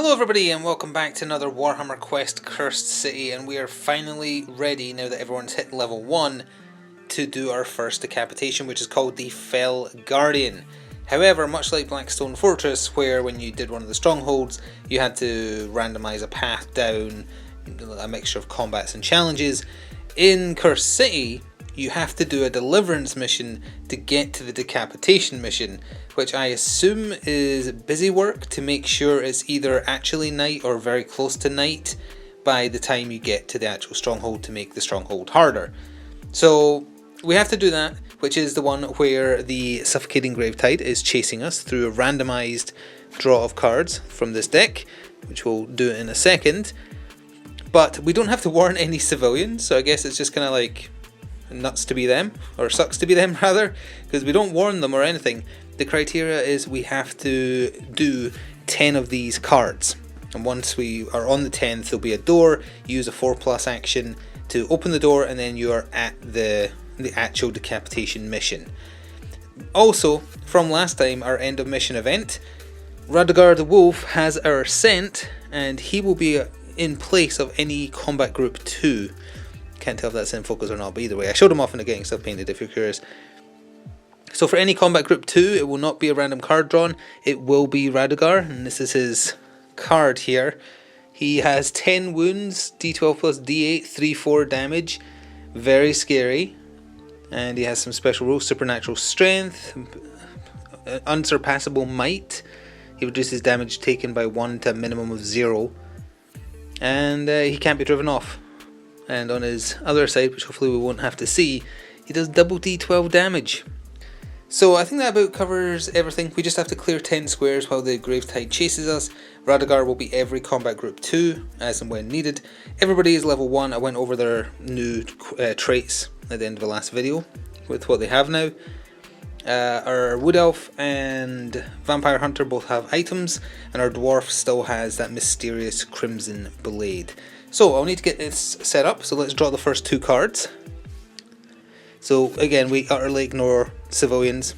Hello everybody and welcome back to another Warhammer Quest Cursed City, and we are finally ready, now that everyone's hit level 1, to do our first decapitation, which is called the Fell Guardian. However, much like Blackstone Fortress, where when you did one of the strongholds you had to randomise a path down, a mixture of combats and challenges, in Cursed City you have to do a deliverance mission to get to the decapitation mission, which I assume is busy work to make sure it's either actually night or very close to night by the time you get to the actual stronghold to make the stronghold harder. So we have to do that, which is the one where the Suffocating Gravetide is chasing us through a randomised draw of cards from this deck, which we'll do in a second. But we don't have to warn any civilians, so I guess it's just kind of like nuts to be them, or sucks to be them rather, because we don't warn them or anything. The criteria is we have to do 10 of these cards, and once we are on the 10th there'll be a door. You use a 4+ action to open the door, and then you are at the actual decapitation mission. Also, from last time, our end of mission event, Radagar the Wolf has our scent, and he will be in place of any combat group 2. Can't tell if that's in focus or not, but either way, I showed him off in the getting stuff painted if you're curious. So for any combat group 2, it will not be a random card drawn, it will be Radagar, and this is his card here. He has 10 wounds, d12 plus d8, 3-4 damage, very scary, and he has some special rules: supernatural strength, unsurpassable might, he reduces damage taken by 1 to a minimum of 0, and he can't be driven off. And on his other side, which hopefully we won't have to see, he does double d12 damage. So I think that about covers everything. We just have to clear 10 squares while the Gravetide chases us. Radagar will be every combat group 2, as and when needed. Everybody is level 1. I went over their new traits at the end of the last video with what they have now. Our Wood Elf and Vampire Hunter both have items, and our Dwarf still has that mysterious Crimson Blade. So I'll need to get this set up, so let's draw the first 2 cards. So again, we utterly ignore civilians,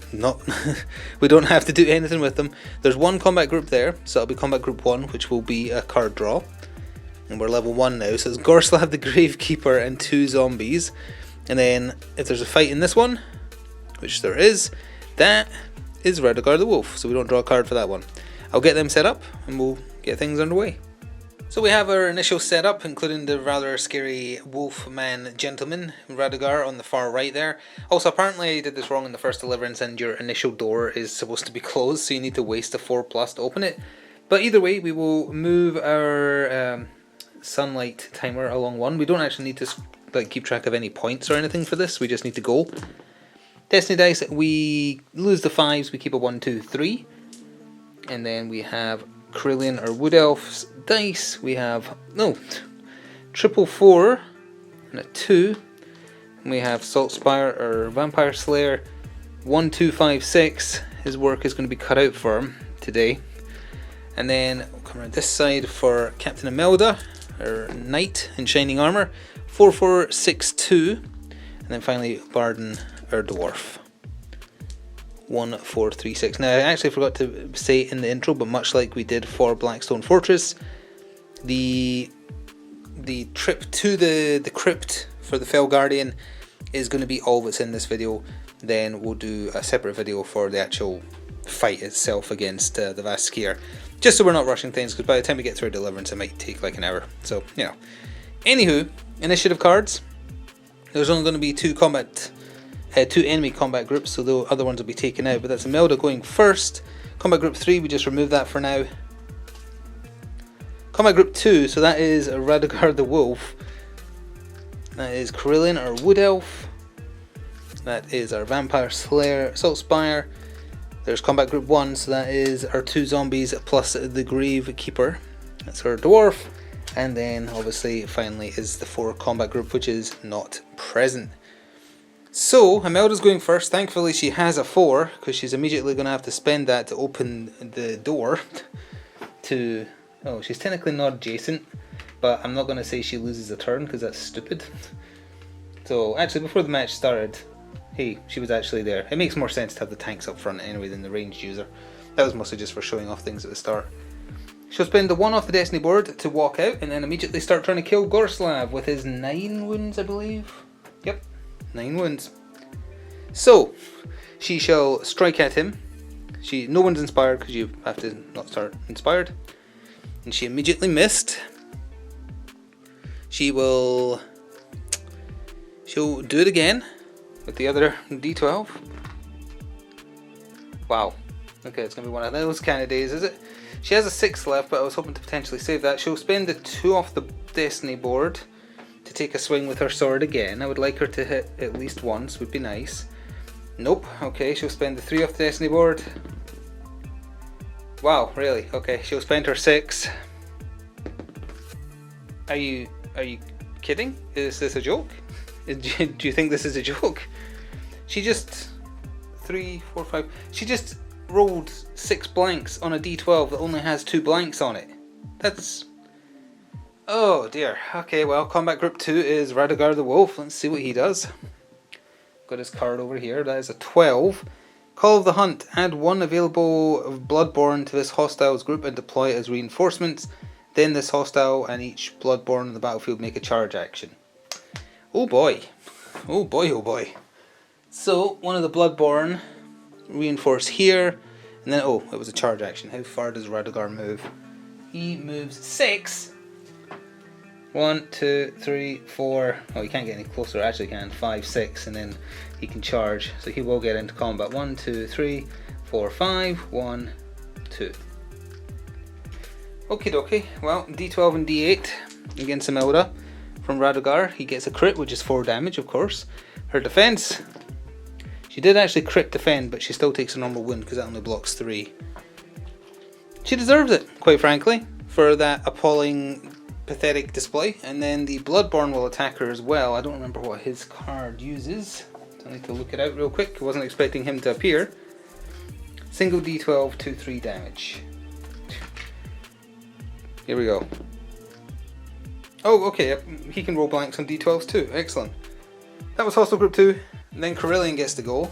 we don't have to do anything with them. There's one combat group there, so it'll be combat group 1, which will be a card draw. And we're level 1 now, so it's Gorslav the Gravekeeper and 2 zombies. And then if there's a fight in this one, which there is, that is Radagar the Wolf, so we don't draw a card for that one. I'll get them set up and we'll get things underway. So we have our initial setup, including the rather scary Wolfman gentleman, Radagar, on the far right there. Also, apparently I did this wrong in the first deliverance, and your initial door is supposed to be closed, so you need to waste a 4+ to open it. But either way, we will move our sunlight timer along 1. We don't actually need to keep track of any points or anything for this, we just need to go. Destiny dice, we lose the 5s, we keep a 1, 2, 3. And then we have Carillion or Wood Elf's dice. We have triple 4 and a 2. And we have Saltspire or Vampire Slayer 1, 2, 5, 6. His work is going to be cut out for him today. And then we'll come around this side for Captain Imelda, or Knight in Shining Armour, 4, 4, 6, 2. And then finally Barden or Dwarf, 1, 4, 3, 6. Now I actually forgot to say in the intro, but much like we did for Blackstone Fortress, the trip to the crypt for the Fell Guardian is going to be all that's in this video. Then we'll do a separate video for the actual fight itself against the Vaskier, just so we're not rushing things, because by the time we get through deliverance it might take like an hour. So, you know. Anywho, initiative cards. There's only going to be 2 enemy combat groups, so the other ones will be taken out, but that's Imelda going first. Combat group 3, we just remove that for now. Combat group 2, so that is Radagar the Wolf. That is Carillion or Wood Elf. That is our Vampire Slayer, Saltspire. There's combat group 1, so that is our 2 zombies plus the Gravekeeper. That's our Dwarf. And then obviously finally is the 4 combat group, which is not present. So, Imelda's going first. Thankfully she has a 4, because she's immediately going to have to spend that to open the door to... Oh, she's technically not adjacent, but I'm not going to say she loses a turn, because that's stupid. So, actually, before the match started, hey, she was actually there. It makes more sense to have the tanks up front anyway than the ranged user. That was mostly just for showing off things at the start. She'll spend the 1 off the Destiny board to walk out and then immediately start trying to kill Gorslav with his 9 wounds, I believe. Yep, 9 wounds. So, she shall strike at him. No one's inspired because you have to not start inspired. And she immediately missed. She'll do it again with the other D12. Wow. Okay, it's going to be one of those kind of days, is it? She has a 6 left, but I was hoping to potentially save that. She'll spend the 2 off the Destiny board to take a swing with her sword again. I would like her to hit at least once, would be nice. Nope. Okay, she'll spend the 3 off the Destiny board. Wow, really? Okay, she'll spend her 6. Are you kidding? Is this a joke? Do you think this is a joke? She just 3, 4, 5. She just rolled 6 blanks on a D12 that only has 2 blanks on it. That's... oh dear. Okay, well, combat group 2 is Radagar the Wolf. Let's see what he does. Got his card over here. That is a 12. Call of the Hunt. Add 1 available of Bloodborne to this hostile's group and deploy it as reinforcements. Then this hostile and each Bloodborne on the battlefield make a charge action. Oh boy. Oh boy, oh boy. So, one of the Bloodborne reinforce here, and then, oh, it was a charge action. How far does Radagar move? He moves 6. 1, 2, 3, 4. Oh, he can't get any closer. Actually, can 5, 6, and then he can charge. So he will get into combat. 1, 2, 3, 4, 5. 1, 2. Okie dokie. Well, D12 and D8 against Imelda from Radagar. He gets a crit, which is 4 damage, of course. Her defense. She did actually crit defend, but she still takes a normal wound because that only blocks 3. She deserves it, quite frankly, for that appalling, pathetic display. And then the Bloodborne will attack her as well. I don't remember what his card uses. I need to look it out real quick. I wasn't expecting him to appear. Single D12, 2, 3 damage. Here we go. Oh, okay, he can roll blanks on D12s too. Excellent. That was Hostile Group 2. And then Carillion gets to go.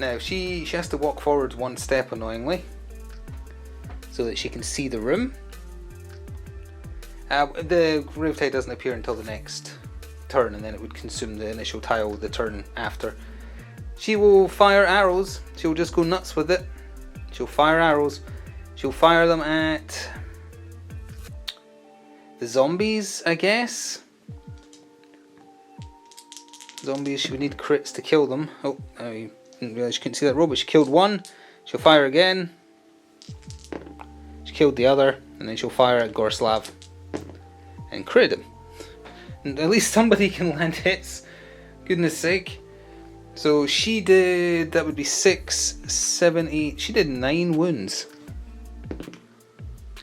Now, she has to walk forwards 1 step, annoyingly, so that she can see the room. The Gravetide doesn't appear until the next turn, and then it would consume the initial tile the turn after. She will fire arrows. She'll just go nuts with it. She'll fire arrows. She'll fire them at the zombies, I guess. Zombies, she would need crits to kill them. Oh, I didn't realise she couldn't see that roll, but she killed 1. She'll fire again. She killed the other, and then she'll fire at Gorslav and crit him. And at least somebody can land hits. Goodness sake. So she did, that would be 6, 7, 8. She did 9 wounds.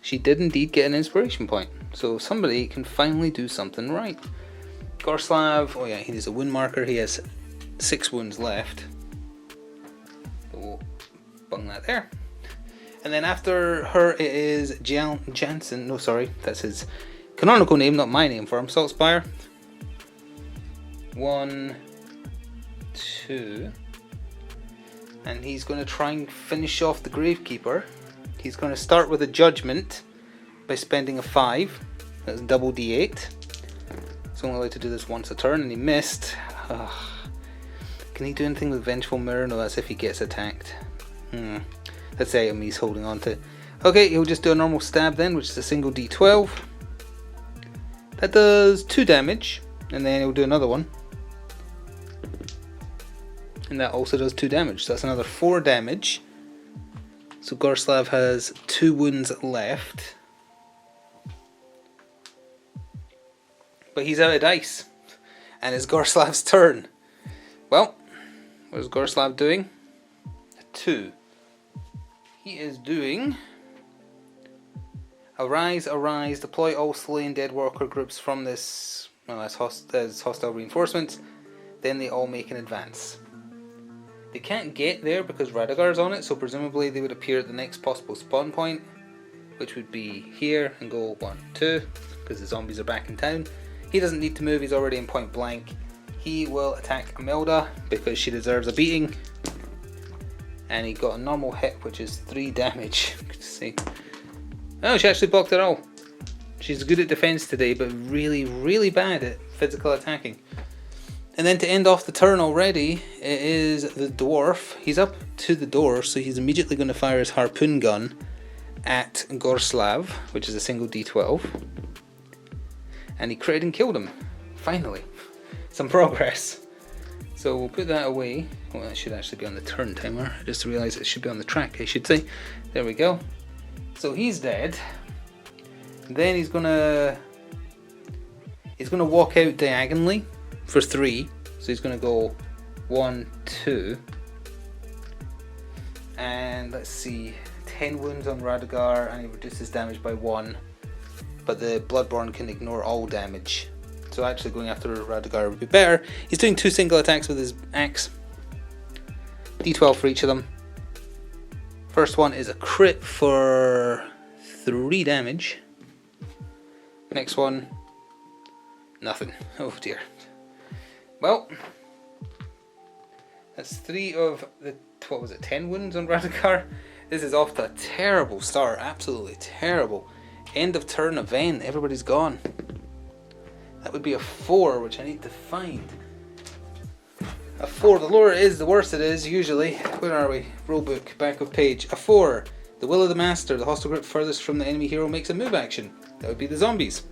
She did indeed get an inspiration point. So somebody can finally do something right. Gorslav, oh yeah, he needs a wound marker. He has 6 wounds left. So we'll bung that there. And then after her it is Jansen. No, sorry, that's his canonical name, not my name for him. Saltspire. 1, 2. And he's going to try and finish off the Gravekeeper. He's going to start with a Judgment by spending a 5. That's double D8. He's only allowed to do this once a turn, and he missed. Ugh. Can he do anything with Vengeful Mirror? No, that's if he gets attacked. That's the item he's holding on to. Okay, he'll just do a normal stab then, which is a single D12. That does 2 damage, and then he'll do another one. And that also does 2 damage, so that's another 4 damage. So Gorslav has 2 wounds left. But he's out of dice. And it's Gorslav's turn. Well, what is Gorslav doing? A 2. He is doing... Arise, arise, deploy all slain dead worker groups from this... well, as hostile reinforcements. Then they all make an advance. They can't get there because Radagar's on it, so presumably they would appear at the next possible spawn point, which would be here, and go 1, 2, because the zombies are back in town. He doesn't need to move, he's already in point blank. He will attack Imelda because she deserves a beating. And he got a normal hit, which is 3 damage. See, Oh, she actually blocked it all. She's good at defense today, but really, really bad at physical attacking. And then to end off the turn already, it is the dwarf. He's up to the door, so he's immediately going to fire his harpoon gun at Gorslav, which is a single d12. And he critted and killed him. Finally. Some progress. So we'll put that away. Well, that should actually be on the turn timer. I just realised it should be on the track, I should say. There we go. So he's dead. Then he's gonna walk out diagonally for 3. So he's gonna go 1, 2. And let's see, 10 wounds on Radagar, and he reduces damage by 1. But the Bloodborne can ignore all damage. So actually going after Radagar would be better. He's doing 2 single attacks with his axe. D12 for each of them. First one is a crit for 3 damage. Next one, nothing. Oh dear. Well, that's 3 of the, 10 wounds on Radagar? This is off to a terrible start, absolutely terrible. End of turn event, everybody's gone. That would be a 4, which I need to find. A 4, the lower it is, the worse it is, usually. Where are we? Rulebook, back of page. A 4, the will of the master, the hostile group furthest from the enemy hero makes a move action. That would be the zombies.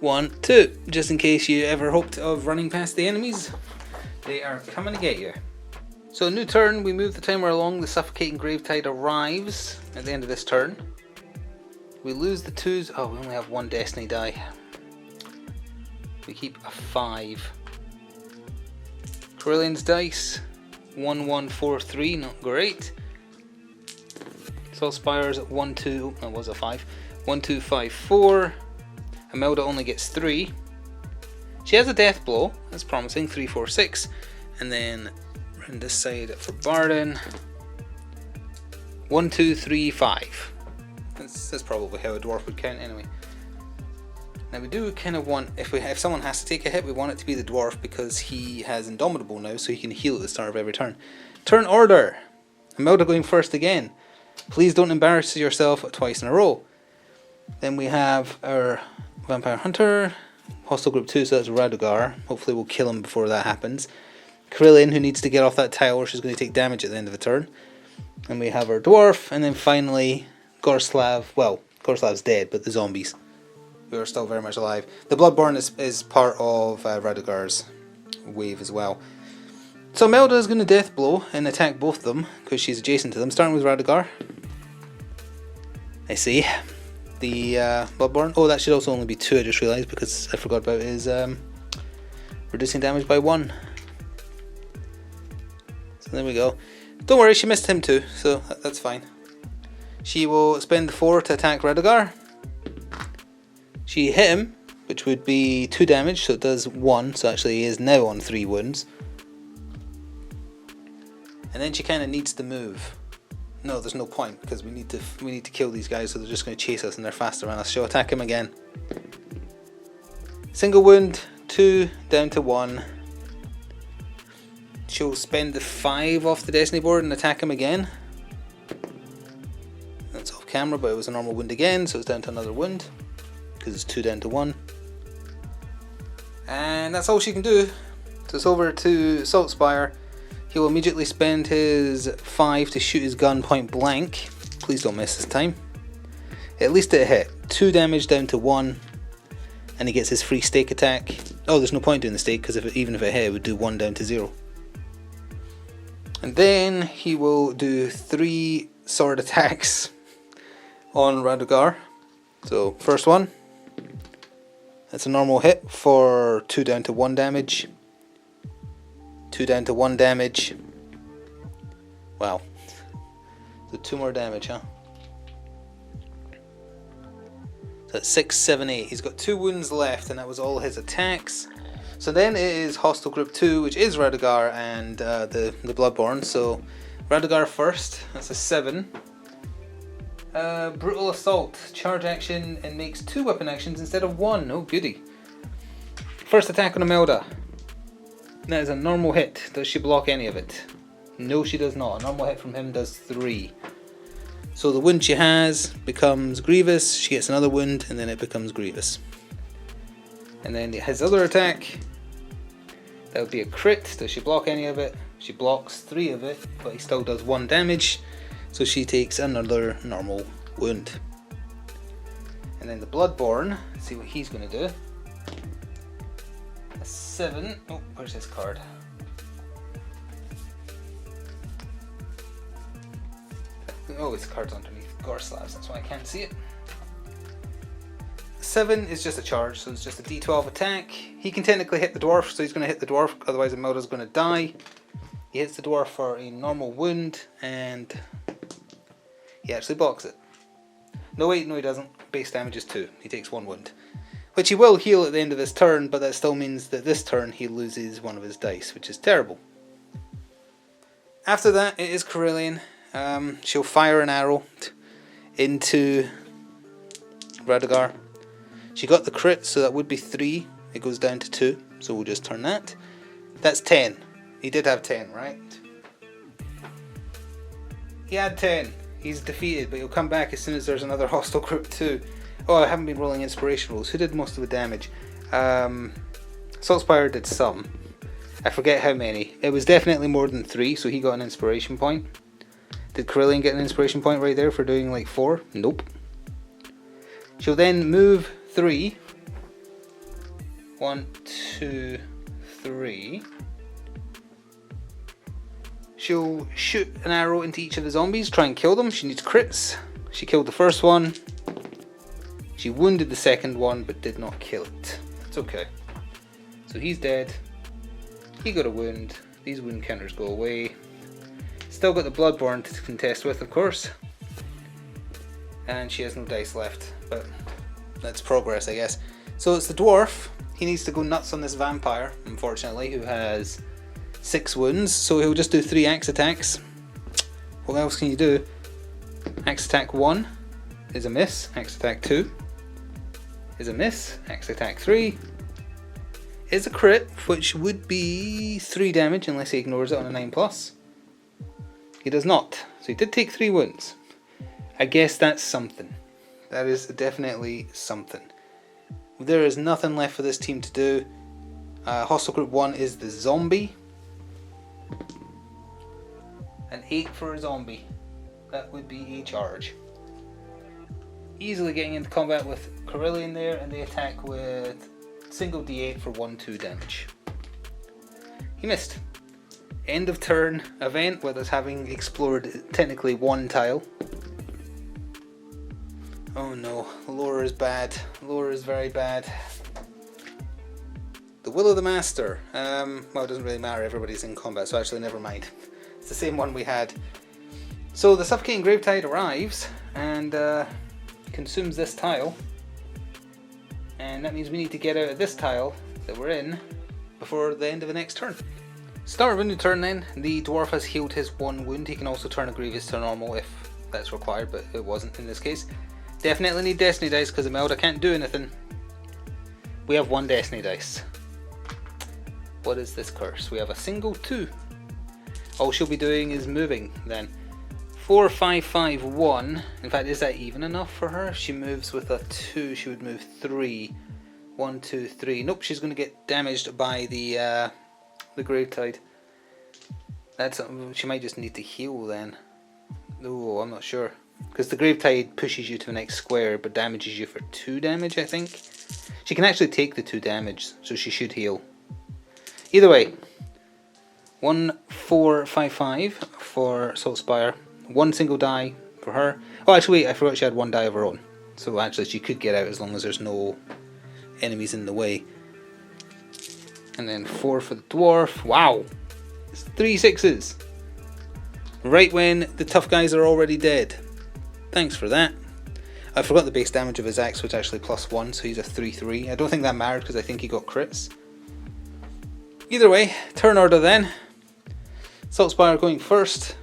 1, 2, just in case you ever hoped of running past the enemies, they are coming to get you. So new turn, we move the timer along, the suffocating Gravetide arrives at the end of this turn. We lose the 2s, oh we only have 1 destiny die. We keep a 5. Corellian's dice, 1, 1, 4, 3, not great. Salt Spires at 1, 2, that was a 5. 1, 2, 5, 4. Imelda only gets 3. She has a death blow, that's promising, 3, 4, 6. And then around this side for Barden, 1, 2, 3, 5. That's probably how a dwarf would count anyway. Now we do kind of want, if someone has to take a hit, we want it to be the dwarf because he has Indomitable now, so he can heal at the start of every turn. Turn order! Imelda going first again. Please don't embarrass yourself twice in a row. Then we have our Vampire Hunter, Hostile Group 2, so that's Radagar. Hopefully we'll kill him before that happens. Corellian, who needs to get off that tile or she's going to take damage at the end of the turn. And we have our dwarf, and then finally Gorslav. Well, Gorslav's dead, but the zombies, who are still very much alive. The Bloodborne is part of Radagar's wave as well. So Imelda is going to death blow and attack both of them because she's adjacent to them, starting with Radagar. I see. The Bloodborne. Oh, that should also only be 2, I just realised, because I forgot about his reducing damage by 1. So there we go. Don't worry, she missed him too, so that's fine. She will spend 4 to attack Radagar. She hit him, which would be 2 damage, so it does 1, so actually he is now on 3 wounds. And then she kind of needs to move. No, there's no point, because we need to kill these guys, so they're just going to chase us and they're faster than us. She'll attack him again. Single wound, 2 down to 1. She'll spend the 5 off the destiny board and attack him again. That's off camera, but it was a normal wound again, so it's down to another wound, because it's 2 down to 1. And that's all she can do. So it's over to Salt Spire. He will immediately spend his 5 to shoot his gun point blank. Please don't miss this time. At least it hit. 2 damage down to 1. And he gets his free stake attack. Oh, there's no point doing the stake, because even if it hit, it would do 1 down to 0. And then he will do 3 sword attacks on Radagar. So first one, that's a normal hit for 2 down to 1 damage. 2 down to 1 damage. Wow. So 2 more damage, huh? So that's 6, 7, 8. He's got 2 wounds left, and that was all his attacks. So then it is Hostile Group 2, which is Radagar and the Bloodborne. So Radagar first, that's a 7. Brutal Assault, charge action, and makes 2 weapon actions instead of 1. Oh goody. First attack on Imelda. That is a normal hit. Does she block any of it? No, she does not. A normal hit from him does 3. So the wound she has becomes Grievous, she gets another wound, and then it becomes Grievous. And then his other attack, that would be a crit. Does she block any of it? She blocks 3 of it, but he still does 1 damage. So she takes another normal wound. And then the Bloodborne, let's see what he's going to do. A 7. Oh, where's his card? Oh, his card's underneath Gore Slabs, that's why I can't see it. 7 is just a charge, so it's just a d12 attack. He can technically hit the dwarf, so he's going to hit the dwarf, otherwise Imelda's going to die. He hits the dwarf for a normal wound, and he actually blocks it. No wait, no he doesn't. Base damage is 2. He takes 1 wound. Which he will heal at the end of his turn, but that still means that this turn he loses 1 of his dice, which is terrible. After that, it is Carillion. She'll fire an arrow into Radagar. She got the crit, so that would be 3. It goes down to 2, so we'll just turn that. That's 10. He did have 10, right? He had 10. He's defeated, but he'll come back as soon as there's another hostile group too. Oh, I haven't been rolling inspiration rolls. Who did most of the damage? Saltspire did some. I forget how many. It was definitely more than 3, so he got an inspiration point. Did Carillion get an inspiration point right there for doing like 4? Nope. She'll then move 3. 1, 2, 3. She'll shoot an arrow into each of the zombies, try and kill them. She needs crits. She killed the first one. She wounded the second one, but did not kill it. It's okay. So he's dead. He got a wound. These wound counters go away. Still got the Bloodborne to contest with, of course. And she has no dice left, but that's progress, I guess. So it's the dwarf. He needs to go nuts on this vampire, unfortunately, who has 6 wounds. So he'll just do 3 axe attacks. What else can you do? Axe attack 1 is a miss. Axe attack 2 is a miss. Axe attack 3 is a crit, which would be 3 damage unless he ignores it on a 9+. He does not. So he did take 3 wounds. I guess that's something. That is definitely something. There is nothing left for this team to do. Hostile Group 1 is the zombie. An 8 for a zombie. That would be a charge. Easily getting into combat with Carillion there, and they attack with single d8 for 1/2 damage. He missed. End of turn event with us having explored technically 1 tile. Oh no, lore is bad. Lore is very bad. The Will of the Master. Well, it doesn't really matter, everybody's in combat, so actually never mind. It's the same one we had. So the Suffocating Gravetide arrives and consumes this tile. And that means we need to get out of this tile that we're in before the end of the next turn. Start of a new turn then. The dwarf has healed his 1 wound. He can also turn a Grievous to normal if that's required, but it wasn't in this case. Definitely need Destiny Dice because Imelda can't do anything. We have 1 Destiny Dice. What is this curse? We have a single 2. All she'll be doing is moving then. 4, 5, 5, 1. In fact, is that even enough for her? If she moves with a 2, she would move 3. 1, 2, 3. Nope, she's going to get damaged by the Gravetide. That's she might just need to heal then. Oh, I'm not sure. Because the Gravetide pushes you to the next square, but damages you for 2 damage, I think. She can actually take the 2 damage, so she should heal. Either way, 1, 4, 5, 5 for Saltspire. 1 single die for her. Oh, actually, wait, I forgot she had 1 die of her own. So actually, she could get out as long as there's no enemies in the way. And then 4 for the dwarf. Wow! It's 3 6s. Right when the tough guys are already dead. Thanks for that. I forgot the base damage of his axe was actually +1, so he's a 3/3. I don't think that mattered because I think he got crits. Either way, turn order then. Saltspire going first.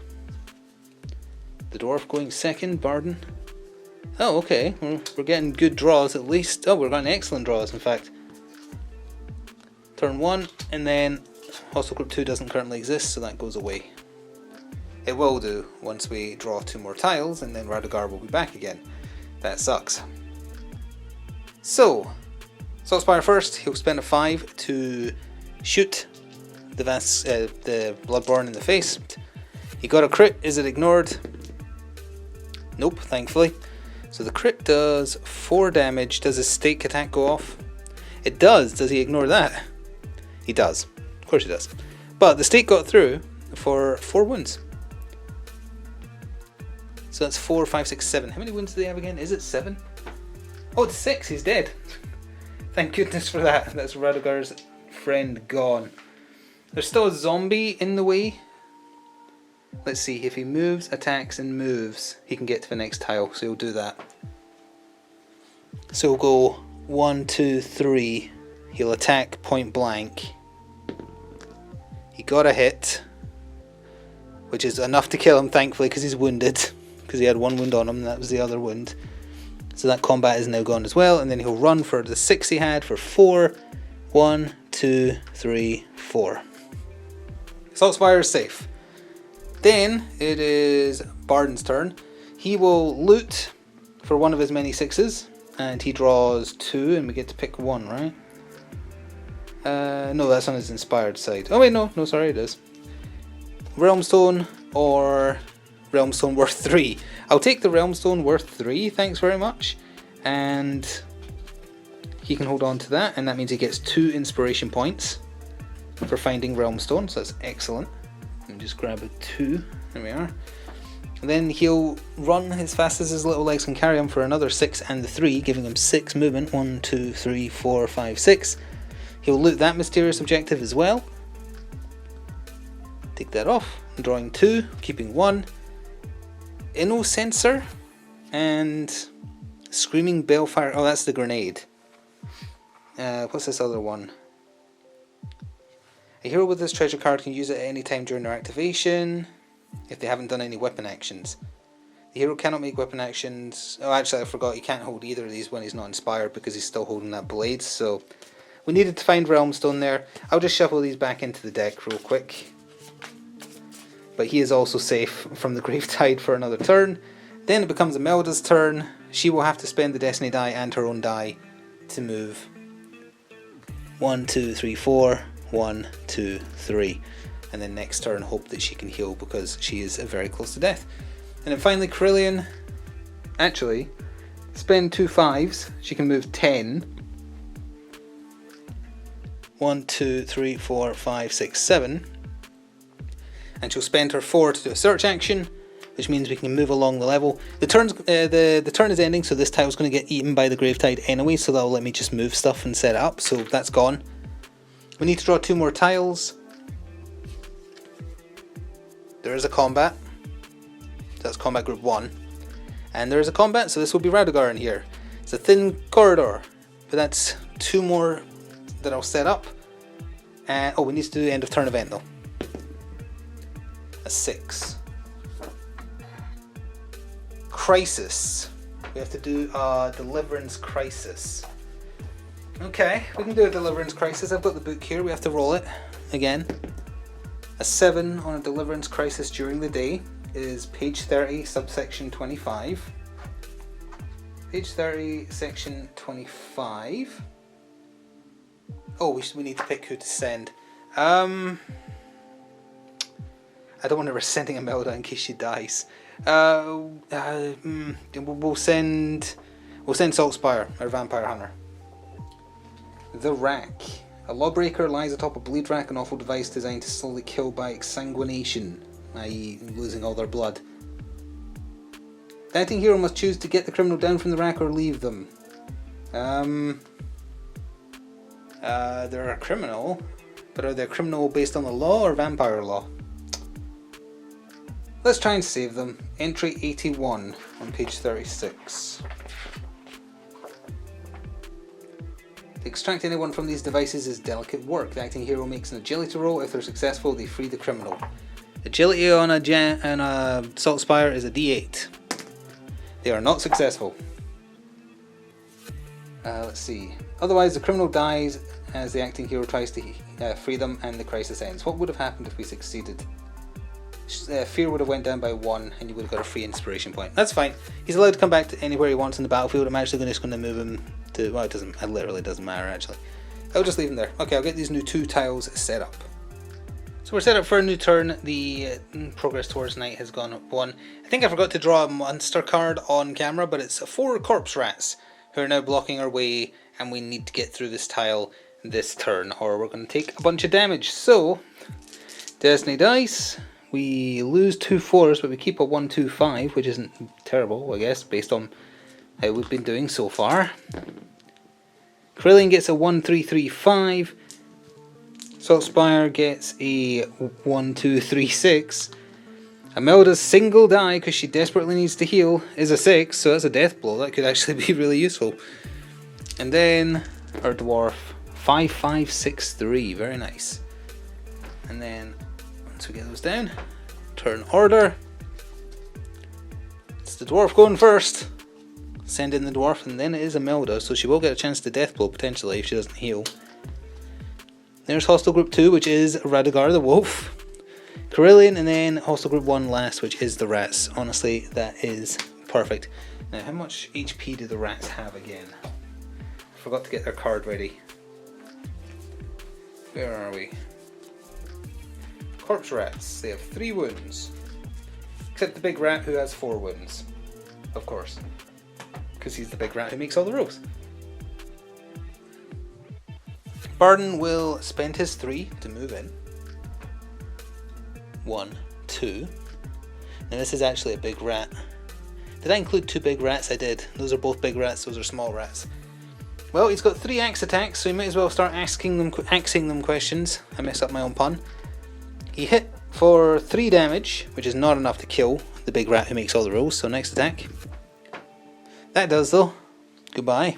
The dwarf going second, Barden. Oh, okay. We're getting good draws at least. Oh, we're getting excellent draws, in fact. Turn 1, and then Hostile Group 2 doesn't currently exist, so that goes away. It will do once we draw 2 more tiles, and then Radagar will be back again. That sucks. So, Saltspire first, he'll spend a 5 to shoot the Bloodborne in the face. He got a crit, is it ignored? Nope, thankfully. So the crit does 4 damage. Does his stake attack go off? It does. Does he ignore that? He does. Of course he does. But the stake got through for 4 wounds. So that's 4, 5, 6, 7. How many wounds do they have again? Is it 7? Oh, it's 6. He's dead. Thank goodness for that. That's Radagar's friend gone. There's still a zombie in the way. Let's see. If he moves, attacks, and moves, he can get to the next tile. So he'll do that. So he'll go 1, 2, 3. He'll attack point blank. He got a hit, which is enough to kill him, thankfully, because he's wounded. Because he had 1 wound on him, and that was the other wound. So that combat is now gone as well, and then he'll run for the 6 he had for 4. 1, 2, 3, 4. Saltspire is safe. Then it is Barden's turn. He will loot for one of his many 6s, and he draws 2, and we get to pick 1, right? No, that's on his inspired side. Oh wait, no, sorry, it is. Realmstone or Realmstone worth 3. I'll take the Realmstone worth 3, thanks very much. And he can hold on to that, and that means he gets 2 inspiration points for finding Realmstone, so that's excellent. Let me just grab a 2, there we are. And then he'll run as fast as his little legs can carry him for another 6 and the 3, giving him 6 movement. 1, 2, 3, 4, 5, 6. He'll loot that mysterious objective as well. Take that off. I'm drawing 2, keeping 1. Inno-Sensor and Screaming Balefire. Oh, that's the grenade. What's this other one? A hero with this treasure card can use it at any time during their activation if they haven't done any weapon actions. The hero cannot make weapon actions. Oh, actually, I forgot. He can't hold either of these when he's not inspired because he's still holding that blade. So we needed to find Realmstone there. I'll just shuffle these back into the deck real quick. But he is also safe from the Gravetide for another turn. Then it becomes Imelda's turn. She will have to spend the Destiny die and her own die to move. 1, 2, 3, 4. 1, 2, 3. And then next turn hope that she can heal because she is very close to death. And then finally Carillion. Actually, spend 2 5s. She can move 10. 1, 2, 3, 4, 5, 6, 7. And she'll spend her 4 to do a search action, which means we can move along the level. The turn is ending, so this tile's going to get eaten by the Gravetide anyway, so that'll let me just move stuff and set it up, so that's gone. We need to draw 2 more tiles. There is a combat. That's combat group 1. And there is a combat, so this will be Radagar in here. It's a thin corridor, but that's 2 more that I'll set up. And oh, we need to do the end of turn event though. A 6. Crisis. We have to do a Deliverance Crisis. Okay, we can do a Deliverance Crisis. I've got the book here. We have to roll it again. A 7 on a Deliverance Crisis during the day is page 30, subsection 25. Page 30, section 25. Oh, we need to pick who to send. I don't want to risk sending Imelda in case she dies. We'll send Saltspire, our vampire hunter. The Rack. A lawbreaker lies atop a bleed rack, an awful device designed to slowly kill by exsanguination, i.e. losing all their blood. The acting hero must choose to get the criminal down from the rack or leave them. They're a criminal, but are they a criminal based on the law or vampire law? Let's try and save them. Entry 81 on page 36. To extract anyone from these devices is delicate work. The acting hero makes an agility roll. If they're successful, they free the criminal. Agility on a Saltspire is a D8. They are not successful. Let's see. Otherwise, the criminal dies as the acting hero tries to free them and the crisis ends. What would have happened if we succeeded? fear would have went down by 1 and you would have got a free inspiration point. That's fine. He's allowed to come back to anywhere he wants in the battlefield. I'm actually just going to move him to, well, it literally doesn't matter actually. I'll just leave him there. Okay, I'll get these new 2 tiles set up. So we're set up for a new turn. The progress towards night has gone up 1. I think I forgot to draw a monster card on camera, but it's 4 corpse rats who are now blocking our way, and we need to get through this tile this turn or we're going to take a bunch of damage. So, Destiny Dice, we lose 2 4s but we keep a 1 2 5, which isn't terrible I guess based on how we've been doing so far. Carillion gets a 1 3 3 5. Saltspire gets a 1 2 3 6. Imelda's single die, because she desperately needs to heal, is a 6, so that's a death blow. That could actually be really useful. And then our dwarf, 5 5 6 3, very nice. And then once we get those down, turn order. It's the dwarf going first. Send in the dwarf, and then it is Imelda, so she will get a chance to death blow potentially if she doesn't heal. There's Hostile Group 2, which is Radagar the Wolf. Carillion, and then Hostile Group 1 last, which is the rats. Honestly, that is perfect. Now, how much HP do the rats have again? I forgot to get their card ready. Where are we? Corpse rats. They have 3 wounds. Except the big rat who has 4 wounds. Of course. Because he's the big rat who makes all the rules. Barden will spend his 3 to move in. 1, 2. Now this is actually a big rat. Did I include 2 big rats? I did. Those are both big rats, those are small rats. Well, he's got 3 axe attacks, so he might as well start axing them questions. I messed up my own pun. He hit for 3 damage, which is not enough to kill the big rat who makes all the rules, so next attack. That does though. Goodbye.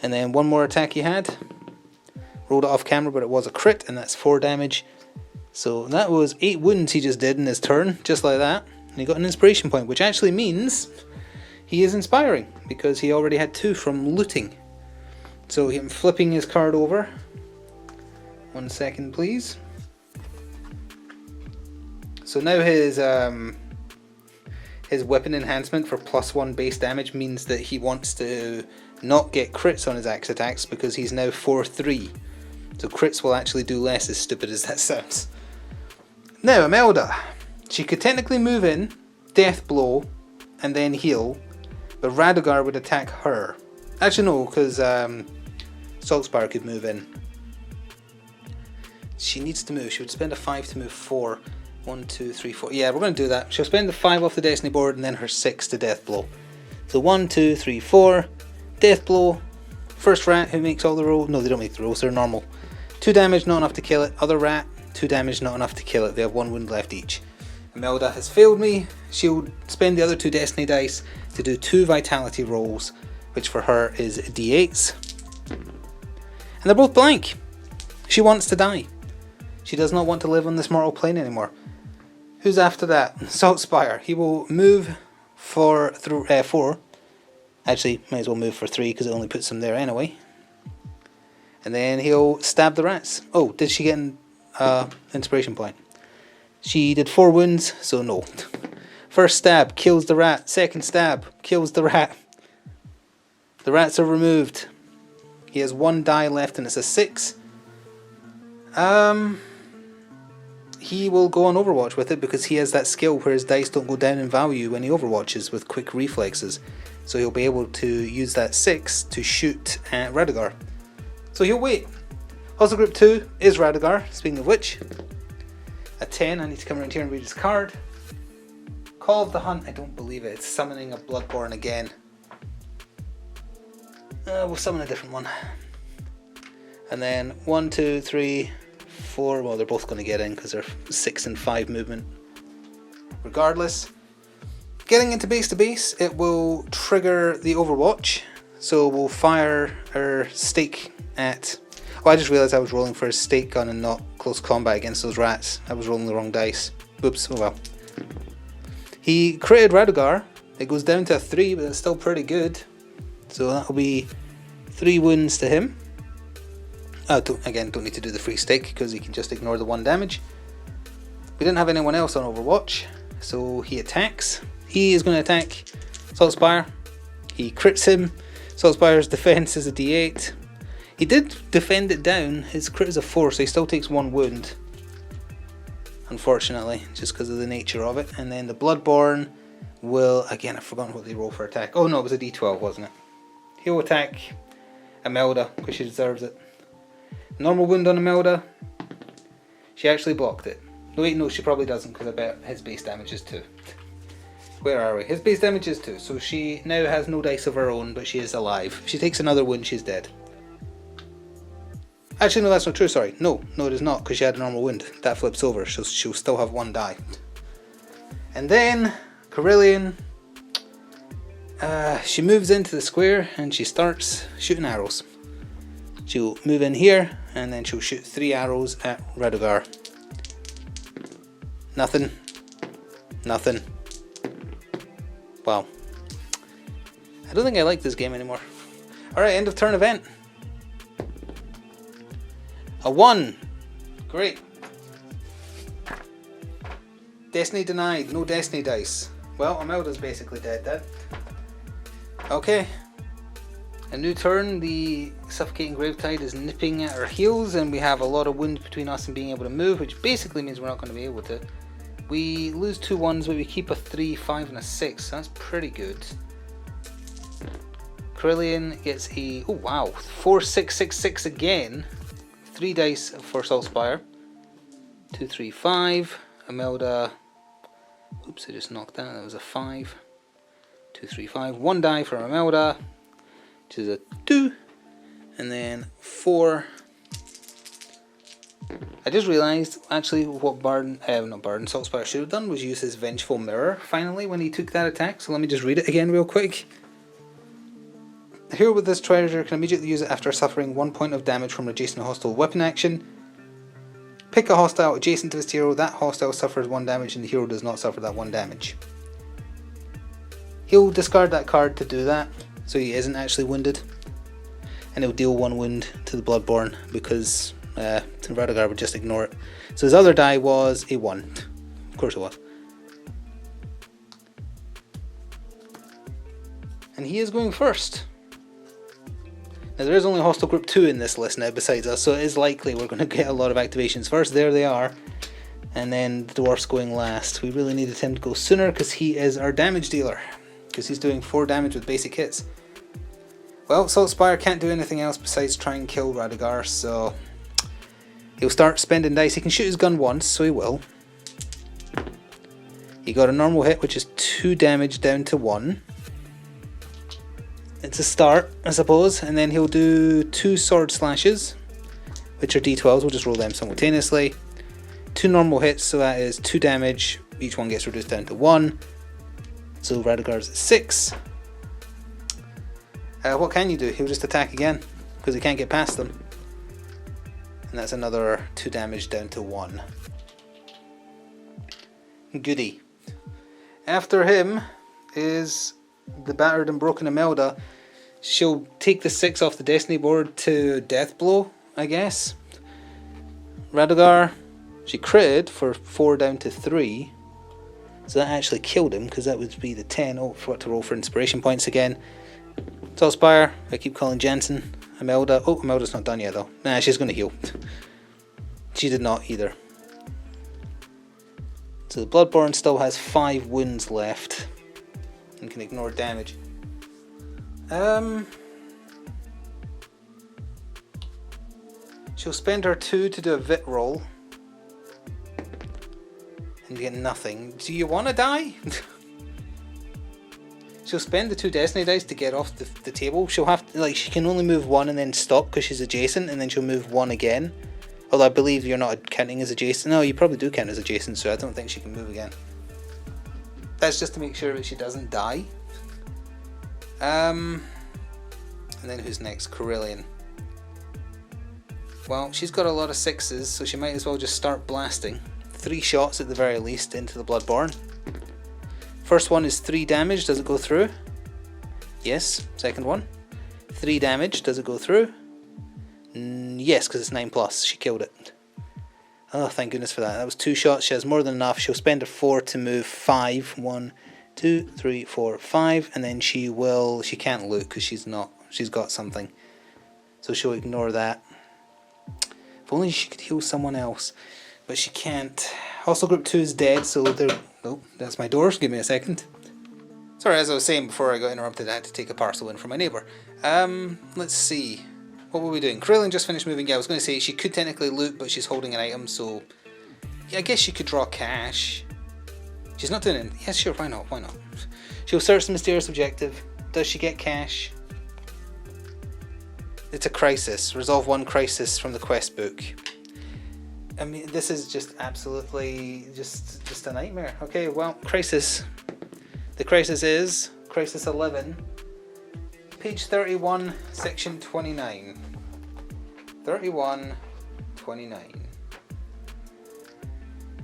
And then one more attack he had. Rolled it off camera, but it was a crit, and that's 4 damage. So that was 8 wounds he just did in his turn, just like that. And he got an inspiration point, which actually means he is inspiring, because he already had 2 from looting. So I'm flipping his card over. 1 second, please. So now his weapon enhancement for +1 base damage means that he wants to not get crits on his axe attacks, because he's now 4-3. So crits will actually do less, as stupid as that sounds. Now, Imelda. She could technically move in, death blow, and then heal, but Radagar would attack her. Actually no, because Saltspire could move in. She needs to move. She would spend a 5 to move 4. 1, 2, 3, 4. Yeah, we're going to do that. She'll spend the 5 off the Destiny board and then her 6 to death blow. So 1, 2, 3, 4. Death blow. First rat who makes all the rolls. No, they don't make the rolls. They're normal. 2 damage, not enough to kill it. Other rat, 2 damage, not enough to kill it. They have 1 wound left each. Imelda has failed me. She'll spend the other 2 Destiny dice to do 2 vitality rolls, which for her is D8s. And they're both blank. She wants to die. She does not want to live on this mortal plane anymore. Who's after that? Saltspire. He will move for 4. Actually, might as well move for 3 because it only puts him there anyway. And then he'll stab the rats. Oh, did she get an inspiration point? She did 4 wounds, so no. First stab kills the rat. Second stab kills the rat. The rats are removed. He has 1 die left and it's a 6. He will go on Overwatch with it because he has that skill where his dice don't go down in value when he overwatches with quick reflexes. So he'll be able to use that 6 to shoot at Radagar. So he'll wait. Hostile Group 2 is Radagar, speaking of which. A 10, I need to come around here and read his card. Call of the Hunt, I don't believe it. It's summoning a Bloodborne again. We'll summon a different one. And then 1, 2, 3, 4. Well, they're both going to get in because they're 6 and 5 movement. Regardless, getting into base to base, it will trigger the Overwatch. So we'll fire our stake at... Oh, I just realised I was rolling for a stake gun and not close combat against those rats. I was rolling the wrong dice. Oops, oh well. He critted Radagar. It goes down to a 3, but it's still pretty good. So that'll be 3 wounds to him. Don't need to do the free stake because he can just ignore the 1 damage. We didn't have anyone else on Overwatch, so he attacks. He is going to attack Saltspire. He crits him. Saltspire's defense is a d8. He did defend it down. His crit is a 4, so he still takes 1 wound. Unfortunately, just because of the nature of it. And then the Bloodborne will, again, I've forgotten what they roll for attack. Oh no, it was a d12, wasn't it? He'll attack Imelda, because she deserves it. Normal wound on Imelda. She actually blocked it. No, wait, no, she probably doesn't, because I bet his base damage is 2. Where are we? His base damage is 2, so she now has no dice of her own, but she is alive. If she takes another wound, she's dead. Actually, no, that's not true, sorry. No, it is not, because she had a normal wound. That flips over, so she'll still have 1 die. And then, Carillion, she moves into the square, and she starts shooting arrows. She'll move in here, and then she'll shoot 3 arrows at Radogar. Nothing. Nothing. Wow. I don't think I like this game anymore. Alright, end of turn event. A 1. Great. Destiny denied. No destiny dice. Well, Imelda's basically dead then. Okay. A new turn. The suffocating Gravetide is nipping at our heels, and we have a lot of wind between us and being able to move, which basically means we're not going to be able to. We lose 2 1s, but we keep a 3, 5, and a 6. So that's pretty good. Carillion gets a, oh wow, 4, 6, 6, 6 again. 3 dice for Saltspire. 2, 3, 5. Imelda. Oops, I just knocked that. That was a 5. 2, 3, 5. 1 die for Imelda, which is a 2. And then 4. I just realised actually what Saltspire should have done was use his Vengeful Mirror finally when he took that attack. So let me just read it again real quick. The hero with this treasure can immediately use it after suffering 1 point of damage from an adjacent hostile weapon action. Pick a hostile adjacent to this hero. That hostile suffers 1 damage and the hero does not suffer that 1 damage. He'll discard that card to do that, so he isn't actually wounded. And he'll deal 1 wound to the Bloodborne because Radogar would just ignore it. So his other die was a 1. Of course it was. And he is going first. Now there is only hostile group 2 in this list now besides us, so it is likely we're going to get a lot of activations first. There they are. And then the dwarf's going last. We really needed him to go sooner because he is our damage dealer. Because he's doing 4 damage with basic hits. Well, Saltspire can't do anything else besides try and kill Radogar, so he'll start spending dice. He can shoot his gun once, so he will. He got a normal hit, which is 2 damage down to 1. It's a start, I suppose, and then he'll do 2 sword slashes, which are d12s. We'll just roll them simultaneously. 2 normal hits, so that is 2 damage. Each one gets reduced down to 1. So Radogar's at 6. What can you do? He'll just attack again, because he can't get past them. And that's another 2 damage down to 1. Goody. After him is the battered and broken Imelda. She'll take the 6 off the destiny board to death blow, I guess. Radogar, she critted for 4 down to 3. So that actually killed him, because that would be the 10. Oh, forgot to roll for inspiration points again. Saltspire, I keep calling Jensen. Imelda. Oh, Imelda's not done yet though. Nah, she's going to heal. She did not either. So the Bloodborne still has 5 wounds left and can ignore damage. She'll spend her 2 to do a Vit roll and get nothing. Do you want to die? She'll spend the 2 destiny dice to get off the table. She'll have to, like, she can only move 1 and then stop because she's adjacent, and then she'll move 1 again. Although I believe you're not counting as adjacent. No, you probably do count as adjacent, so I don't think she can move again. That's just to make sure that she doesn't die. And then who's next? Carillion. Well, she's got a lot of 6s, so she might as well just start blasting. 3 shots at the very least into the Bloodborne. First one is 3 damage. Does it go through? Yes. Second one. 3 damage. Does it go through? Yes, because it's 9+. She killed it. Oh, thank goodness for that. That was 2 shots. She has more than enough. She'll spend a 4 to move 5. 1, 2, 3, 4, 5. And then she can't loot because she's got something. So she'll ignore that. If only she could heal someone else. But she can't. Hostile Group 2 is dead, so they're... Oh, that's my doors. Give me a second. Sorry, as I was saying before I got interrupted, I had to take a parcel in from my neighbour. Let's see. What were we doing? Krillin just finished moving. Yeah, I was going to say she could technically loot, but she's holding an item, so... Yeah, I guess she could draw cash. She's not doing it. Yes, sure, why not? Why not? She'll search the mysterious objective. Does she get cash? It's a crisis. Resolve 1 crisis from the quest book. I mean, this is just absolutely just a nightmare. Okay, well, crisis. The crisis is crisis 11, page 31, section 29. 31:29.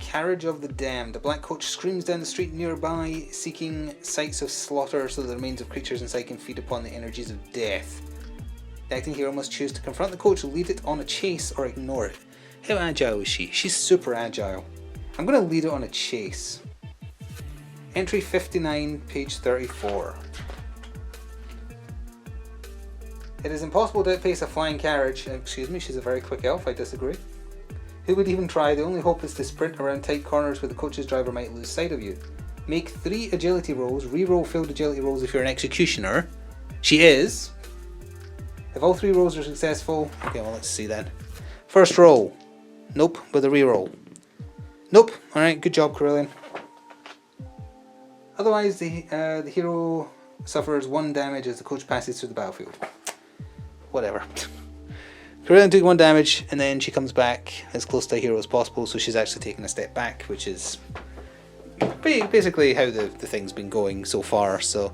Carriage of the Damned. The black coach screams down the street nearby, seeking sites of slaughter so that the remains of creatures inside can feed upon the energies of death. The acting hero must choose to confront the coach, lead it on a chase, or ignore it. How agile is she? She's super agile. I'm going to lead it on a chase. Entry 59, page 34. It is impossible to outpace a flying carriage. Excuse me, she's a very quick elf, I disagree. Who would even try? The only hope is to sprint around tight corners where the coach's driver might lose sight of you. Make 3 agility rolls, re-roll failed agility rolls if you're an executioner. She is. If all 3 rolls are successful... Okay, well, let's see then. First roll. Nope, with a re-roll. Nope. Alright, good job, Carillion. Otherwise, the hero suffers 1 damage as the coach passes through the battlefield. Whatever. Carillion took 1 damage, and then she comes back as close to a hero as possible, so she's actually taken a step back, which is basically how the thing's been going so far. So,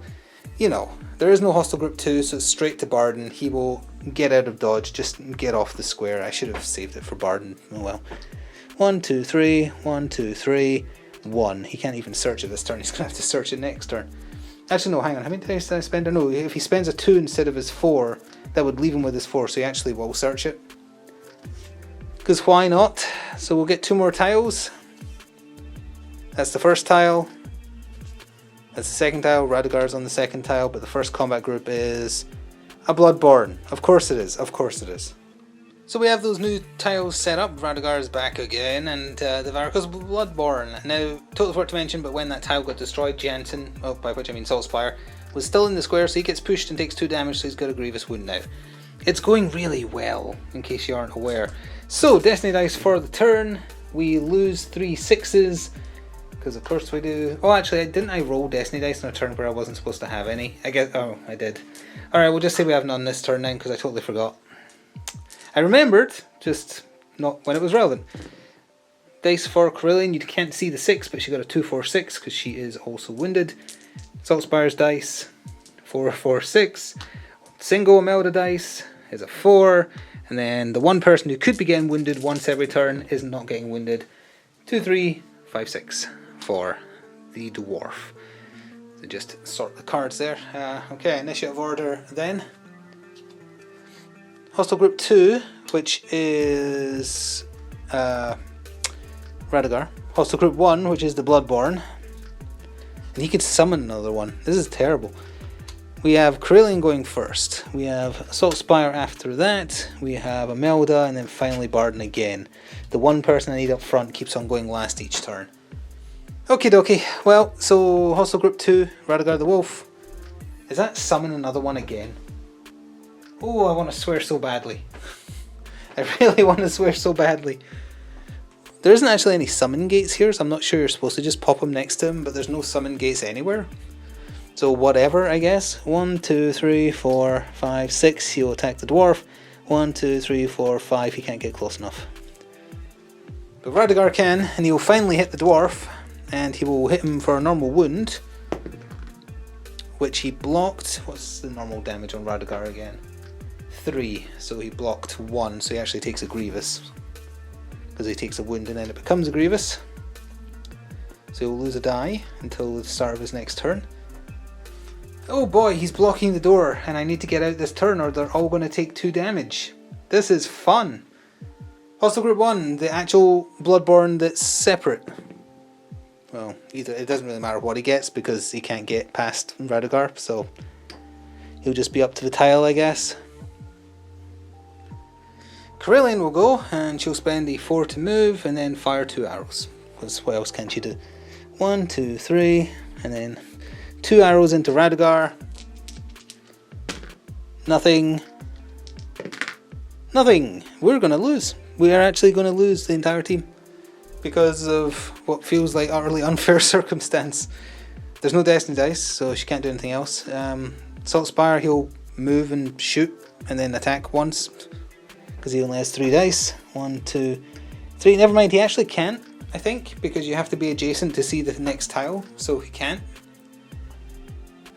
you know, there is no Hostile Group 2, so it's straight to Barden. He will get out of dodge, just get off the square. I should have saved it for Barden. Oh well. 1, 2, 3, 1, 2, 3, 1. He can't even search it this turn, he's going to have to search it next turn. Actually, no, hang on, how many dice did I spend? No, if he spends a 2 instead of his 4, that would leave him with his 4, so he actually will search it. Because why not? So we'll get 2 more tiles. That's the first tile. That's the second tile. Radagar's on the second tile, but the first combat group is a Bloodborne. Of course it is, of course it is. So we have those new tiles set up. Radagar is back again, and the Variko's Bloodborne. Now, totally forgot to mention, but when that tile got destroyed, Jansen, oh, by which I mean Saltspire, was still in the square, so he gets pushed and takes 2 damage, so he's got a grievous wound now. It's going really well, in case you aren't aware. So, Destiny Dice for the turn. We lose 3 6s, because of course we do. Oh, actually, didn't I roll Destiny Dice on a turn where I wasn't supposed to have any? Oh, I did. Alright, we'll just say we have none this turn then, because I totally forgot. I remembered, just not when it was relevant. Dice for Carillion, you can't see the 6, but she got a 2, 4, 6, because she is also wounded. Saltspire's dice, 4, 4, 6. Single Imelda dice is a 4, and then the one person who could be getting wounded once every turn is not getting wounded. 2, 3, 5, 6 for the dwarf. So just sort the cards there. Okay, initiative order then. Hostile Group 2, which is Radagar. Hostile Group 1, which is the Bloodborne. And he could summon another one. This is terrible. We have Carillion going first. We have Saltspire after that. We have Imelda, and then finally Barden again. The one person I need up front keeps on going last each turn. Okie dokie. Well, so Hostile Group 2, Radagar the Wolf. Is that summon another one again? Oh, I want to swear so badly. I really want to swear so badly. There isn't actually any summon gates here, so I'm not sure you're supposed to just pop them next to him, but there's no summon gates anywhere. So whatever, I guess. 1, 2, 3, 4, 5, 6, he'll attack the dwarf. 1, 2, 3, 4, 5, he can't get close enough. But Radagar can, and he will finally hit the dwarf, and he will hit him for a normal wound, which he blocked. What's the normal damage on Radagar again? 3, so he blocked 1, so he actually takes a grievous. Because he takes a wound and then it becomes a grievous. So he'll lose a die until the start of his next turn. Oh boy, he's blocking the door and I need to get out this turn or they're all going to take 2 damage. This is fun. Hostile Group 1, the actual Bloodborne that's separate. Well, either it doesn't really matter what he gets because he can't get past Radagar, so he'll just be up to the tile, I guess. Corellian will go, and she'll spend the 4 to move, and then fire 2 arrows. Because what else can she do? 1, 2, 3, and then 2 arrows into Radagar. Nothing. Nothing. We're going to lose. We are actually going to lose the entire team. Because of what feels like utterly unfair circumstance. There's no Destiny Dice, so she can't do anything else. Salt Spire, he'll move and shoot, and then attack once. Because he only has 3 dice. 1, 2, 3. Never mind, he actually can't, I think, because you have to be adjacent to see the next tile, so he can't.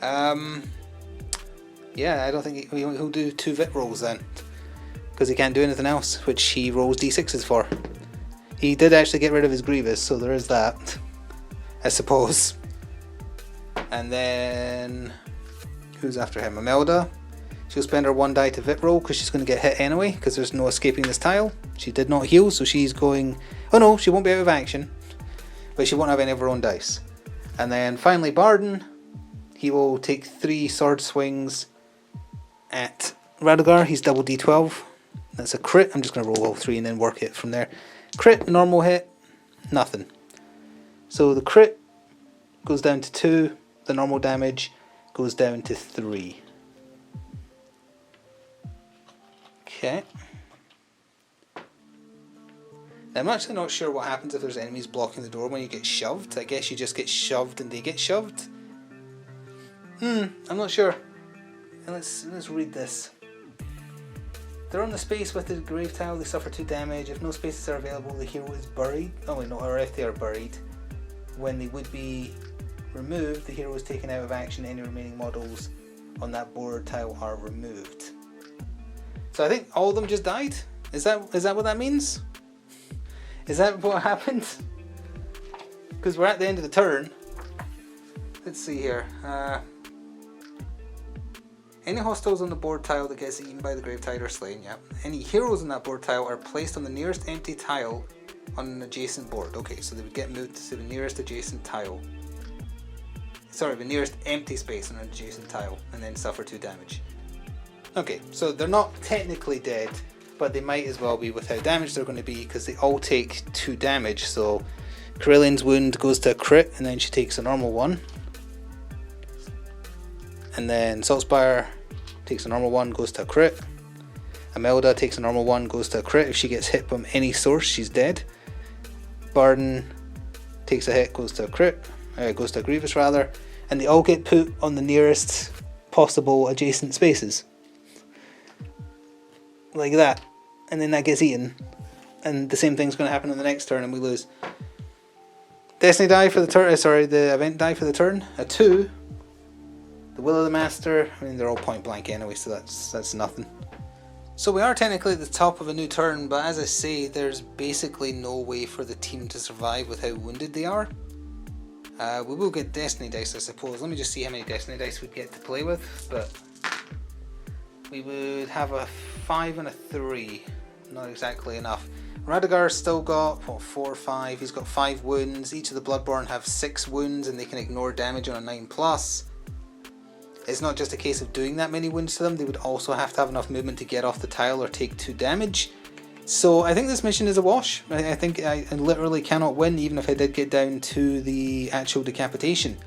Yeah, I don't think he'll do 2 Vit rolls then, because he can't do anything else, which he rolls d6s for. He did actually get rid of his Grievous, so there is that, I suppose. And then, who's after him? Imelda. She'll spend her 1 die to Vit roll because she's going to get hit anyway because there's no escaping this tile. She did not heal, so she's going... Oh no, she won't be out of action, but she won't have any of her own dice. And then finally Barden. He will take 3 sword swings at Radagar. He's double d12. That's a crit. I'm just going to roll all 3 and then work it from there. Crit, normal hit, nothing. So the crit goes down to 2. The normal damage goes down to 3. Okay. Now, I'm actually not sure what happens if there's enemies blocking the door when you get shoved. I guess you just get shoved and they get shoved. I'm not sure. Let's read this. They're on the space with the grave tile, they suffer 2 damage. If no spaces are available, the hero is buried. Oh wait, no, or if they are buried. When they would be removed, the hero is taken out of action. Any remaining models on that board tile are removed. So I think all of them just died? Is that what that means? Is that what happened? Because we're at the end of the turn. Let's see here. Any hostiles on the board tile that gets eaten by the grave tide are slain, yeah. Any heroes on that board tile are placed on the nearest empty tile on an adjacent board. Okay, so they would get moved to the nearest adjacent tile. Sorry, the nearest empty space on an adjacent tile, and then suffer 2 damage. Okay, so they're not technically dead, but they might as well be with how damaged they're going to be, because they all take 2 damage. So Corellian's wound goes to a crit, and then she takes a normal one. And then Saltspire takes a normal one, goes to a crit. Imelda takes a normal one, goes to a crit. If she gets hit from any source, she's dead. Barden takes a hit, goes to a crit, goes to a Grievous rather, and they all get put on the nearest possible adjacent spaces. Like that. And then that gets eaten. And the same thing's going to happen on the next turn and we lose. Destiny die for the turn, the event die for the turn, a 2. The Will of the Master, I mean they're all point blank anyway, so that's nothing. So we are technically at the top of a new turn, but as I say, there's basically no way for the team to survive with how wounded they are. We will get Destiny Dice, I suppose. Let me just see how many Destiny Dice we get to play with, but we would have a 5 and a 3. Not exactly enough. Radagar's still got, 4, 5. He's got 5 wounds. Each of the Bloodborne have 6 wounds and they can ignore damage on a 9+. It's not just a case of doing that many wounds to them, they would also have to have enough movement to get off the tile or take 2 damage. So I think this mission is a wash. I think I literally cannot win even if I did get down to the actual decapitation.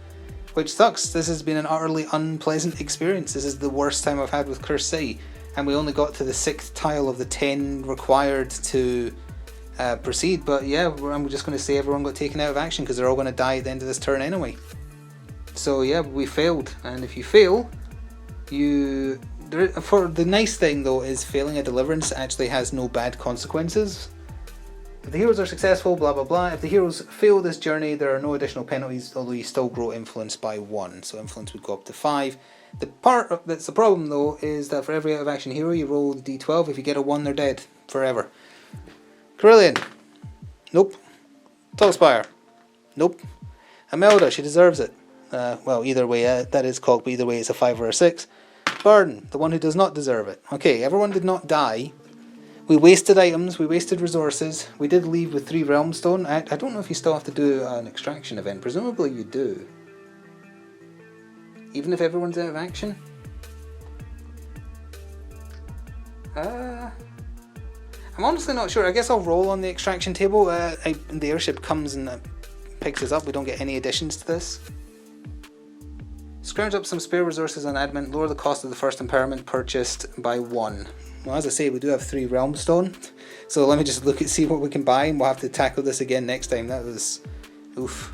Which sucks. This has been an utterly unpleasant experience. This is the worst time I've had with Cursed City. And we only got to the 6th tile of the 10 required to proceed. But yeah, I'm just going to say everyone got taken out of action because they're all going to die at the end of this turn anyway. So yeah, we failed, and if you fail, for the nice thing though is failing a deliverance actually has no bad consequences. If the heroes are successful, blah blah blah. If the heroes fail this journey, there are no additional penalties, although you still grow influence by 1, so influence would go up to 5. The part that's the problem though is that for every out of action hero you roll the d12. If you get a 1, they're dead forever. Corellian, nope. Tallspire, nope. Imelda, she deserves it. Well, either way, that is called, but either way it's a 5 or a 6. Barden, the one who does not deserve it. Okay, everyone did not die, We wasted items, we wasted resources. We did leave with 3 realm stone. I don't know if you still have to do an extraction event. Presumably you do. Even if everyone's out of action? I'm honestly not sure. I guess I'll roll on the extraction table. The airship comes and picks us up. We don't get any additions to this. Scrounge up some spare resources on admin. Lower the cost of the first empowerment purchased by 1. Well, as I say, we do have 3 realm stone. So let me just see what we can buy, and we'll have to tackle this again next time. That was... oof.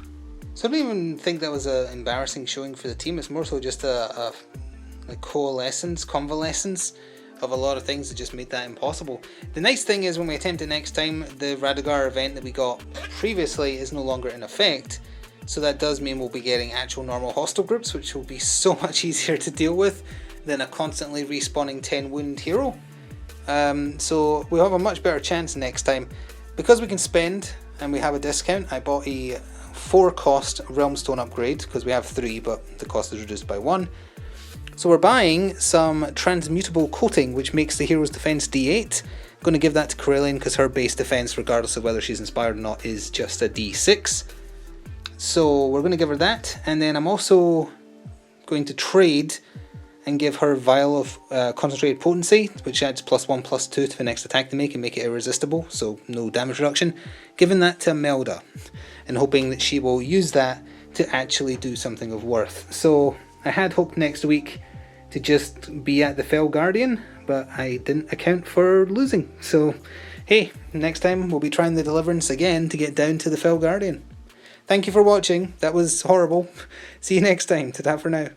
So I don't even think that was an embarrassing showing for the team. It's more so just a convalescence of a lot of things that just made that impossible. The nice thing is when we attempt it next time, the Radagar event that we got previously is no longer in effect. So that does mean we'll be getting actual normal hostile groups, which will be so much easier to deal with than a constantly respawning 10 wound hero. So we'll have a much better chance next time. Because we can spend and we have a discount, I bought a 4 cost realm stone upgrade, because we have 3 but the cost is reduced by 1. So we're buying some transmutable coating, which makes the hero's defense D8. I'm going to give that to Corellian because her base defense, regardless of whether she's inspired or not, is just a D6. So we're going to give her that, and then I'm also going to trade and give her Vial of Concentrated Potency, which adds +1/+2 to the next attack they make and make it irresistible, so no damage reduction. Giving that to Melda, and hoping that she will use that to actually do something of worth. So I had hoped next week to just be at the Fell Guardian, but I didn't account for losing. So hey, next time we'll be trying the Deliverance again to get down to the Fell Guardian. Thank you for watching. That was horrible. See you next time. Ta-ta for now.